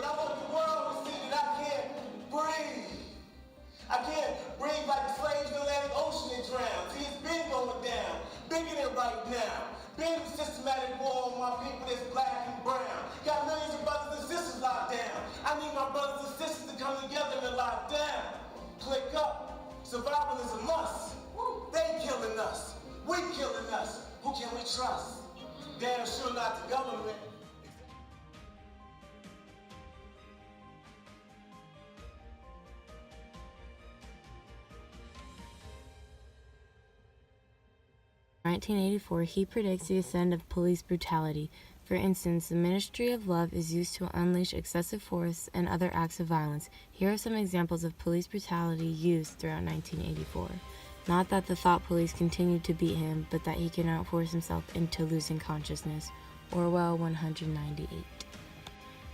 But I want the world to see that I can't breathe. I can't breathe like the slaves in the Atlantic Ocean and drown. See, it's been going down, bigger than right now. Been a systematic war on my people that's black and brown. Got millions of brothers and sisters locked down. I need my brothers and sisters to come together and lock down. Click up. Survival is a must. They killing us. We killing us. Who can we trust? Damn sure not the government. In 1984, he predicts the ascent of police brutality. For instance, the Ministry of Love is used to unleash excessive force and other acts of violence. Here are some examples of police brutality used throughout 1984. Not that the thought police continued to beat him, but that he could not force himself into losing consciousness. Orwell 198.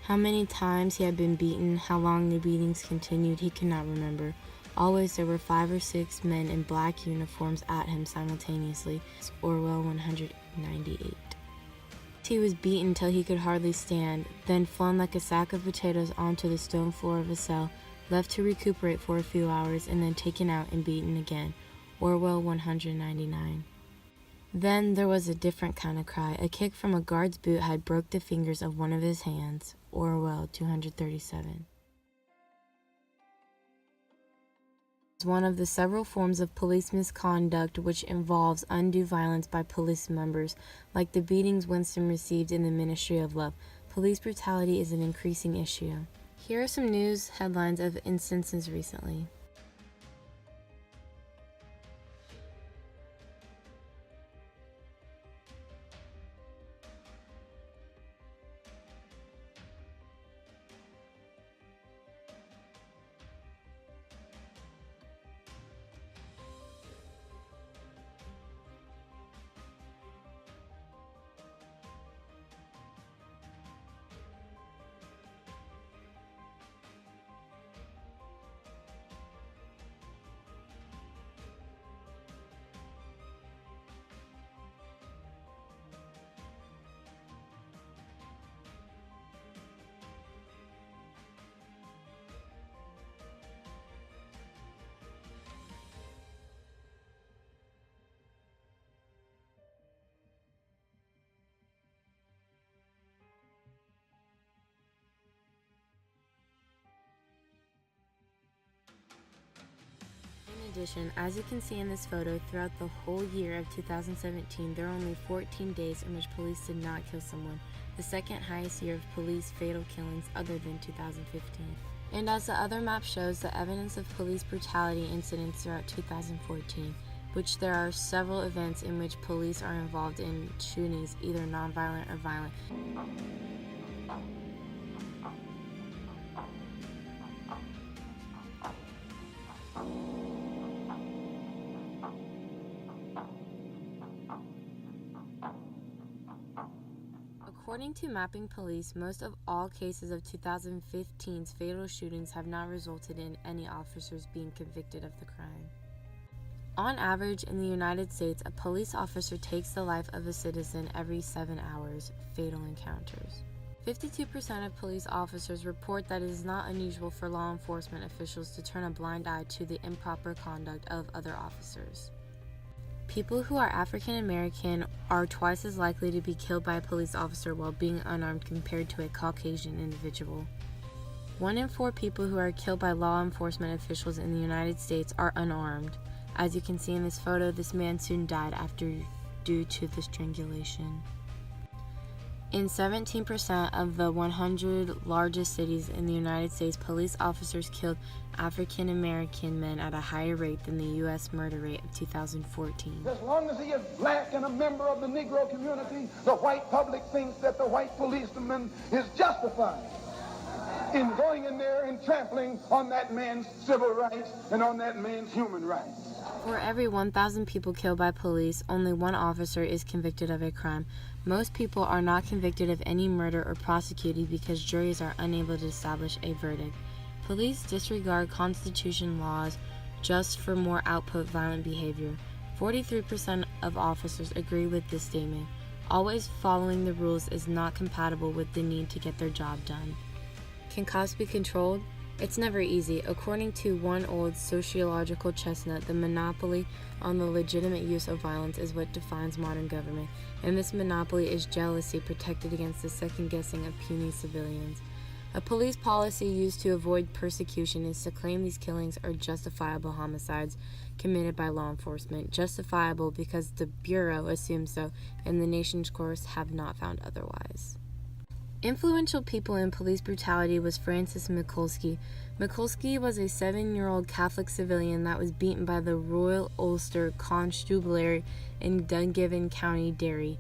How many times he had been beaten, how long the beatings continued, he could not remember. Always there were 5 or 6 men in black uniforms at him simultaneously. Orwell 198. He was beaten till he could hardly stand, then flung like a sack of potatoes onto the stone floor of a cell, left to recuperate for a few hours, and then taken out and beaten again. Orwell 199. Then there was a different kind of cry. A kick from a guard's boot had broke the fingers of one of his hands. Orwell 237. One of the several forms of police misconduct which involves undue violence by police members, like the beatings Winston received in the Ministry of Love. Police brutality is an increasing issue. Here are some news headlines of instances recently. In addition, as you can see in this photo, throughout the whole year of 2017, there are only 14 days in which police did not kill someone, the second highest year of police fatal killings other than 2015. And as the other map shows, the evidence of police brutality incidents throughout 2014, which there are several events in which police are involved in shootings, either nonviolent or violent. According to Mapping Police, most of all cases of 2015's fatal shootings have not resulted in any officers being convicted of the crime. On average, in the United States, a police officer takes the life of a citizen every 7 hours, fatal encounters. 52% of police officers report that it is not unusual for law enforcement officials to turn a blind eye to the improper conduct of other officers. People who are African American are twice as likely to be killed by a police officer while being unarmed compared to a Caucasian individual. 1 in 4 people who are killed by law enforcement officials in the United States are unarmed. As you can see in this photo, this man soon died due to the strangulation. In 17% of the 100 largest cities in the United States, police officers killed African American men at a higher rate than the U.S. murder rate of 2014. As long as he is black and a member of the Negro community, the white public thinks that the white policeman is justified in going in there and trampling on that man's civil rights and on that man's human rights. For every 1,000 people killed by police, only 1 officer is convicted of a crime. Most people are not convicted of any murder or prosecuted because juries are unable to establish a verdict. Police disregard Constitution laws just for more output violent behavior. 43% of officers agree with this statement. Always following the rules is not compatible with the need to get their job done. Can cops be controlled? It's never easy. According to one old sociological chestnut, the monopoly on the legitimate use of violence is what defines modern government, and this monopoly is jealousy protected against the second-guessing of puny civilians. A police policy used to avoid persecution is to claim these killings are justifiable homicides committed by law enforcement, justifiable because the Bureau assumes so, and the nation's courts have not found otherwise. Influential people in police brutality was Francis Mikulski. Mikulski was a 7-year-old Catholic civilian that was beaten by the Royal Ulster Constabulary in Dungiven, County Derry.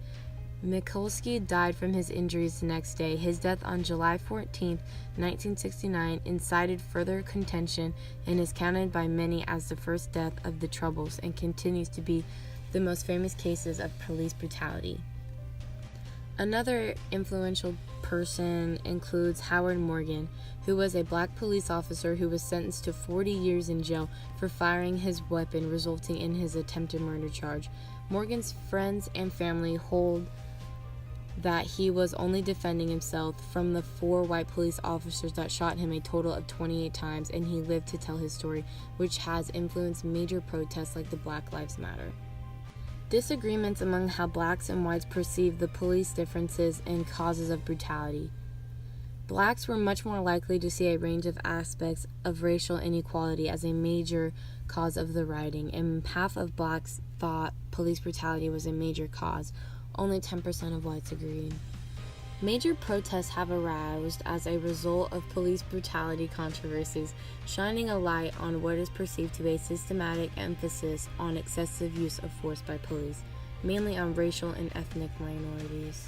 Mikulski died from his injuries the next day. His death on July 14, 1969, incited further contention and is counted by many as the first death of the Troubles and continues to be the most famous cases of police brutality. Another influential person includes Howard Morgan, who was a black police officer who was sentenced to 40 years in jail for firing his weapon, resulting in his attempted murder charge. Morgan's friends and family hold that he was only defending himself from the 4 white police officers that shot him a total of 28 times, and he lived to tell his story, which has influenced major protests like the Black Lives Matter. Disagreements among how blacks and whites perceive the police differences and causes of brutality. Blacks were much more likely to see a range of aspects of racial inequality as a major cause of the rioting, and half of blacks thought police brutality was a major cause. Only 10% of whites agreed. Major protests have aroused as a result of police brutality controversies, shining a light on what is perceived to be a systematic emphasis on excessive use of force by police, mainly on racial and ethnic minorities.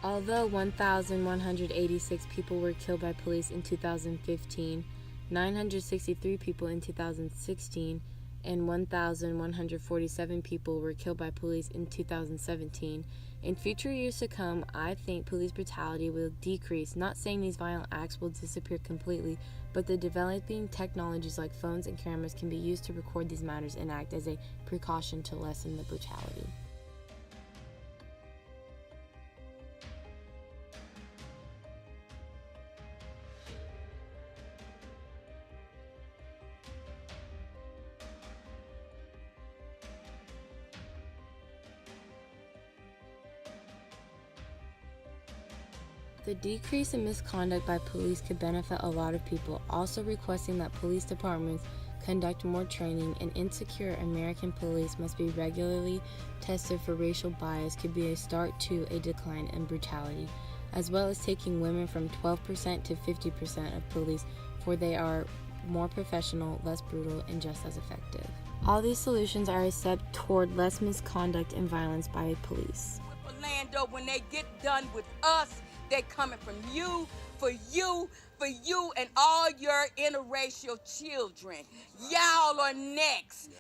Although 1,186 people were killed by police in 2015, 963 people in 2016, and 1,147 people were killed by police in 2017, in future years to come, I think police brutality will decrease. Not saying these violent acts will disappear completely, but the developing technologies like phones and cameras can be used to record these matters and act as a precaution to lessen the brutality. The decrease in misconduct by police could benefit a lot of people, also requesting that police departments conduct more training, and insecure American police must be regularly tested for racial bias could be a start to a decline in brutality, as well as taking women from 12% to 50% of police, for they are more professional, less brutal, and just as effective. All these solutions are a step toward less misconduct and violence by police. Orlando, when they get done with us, they're coming from you, for you, and all your interracial children. Y'all are next.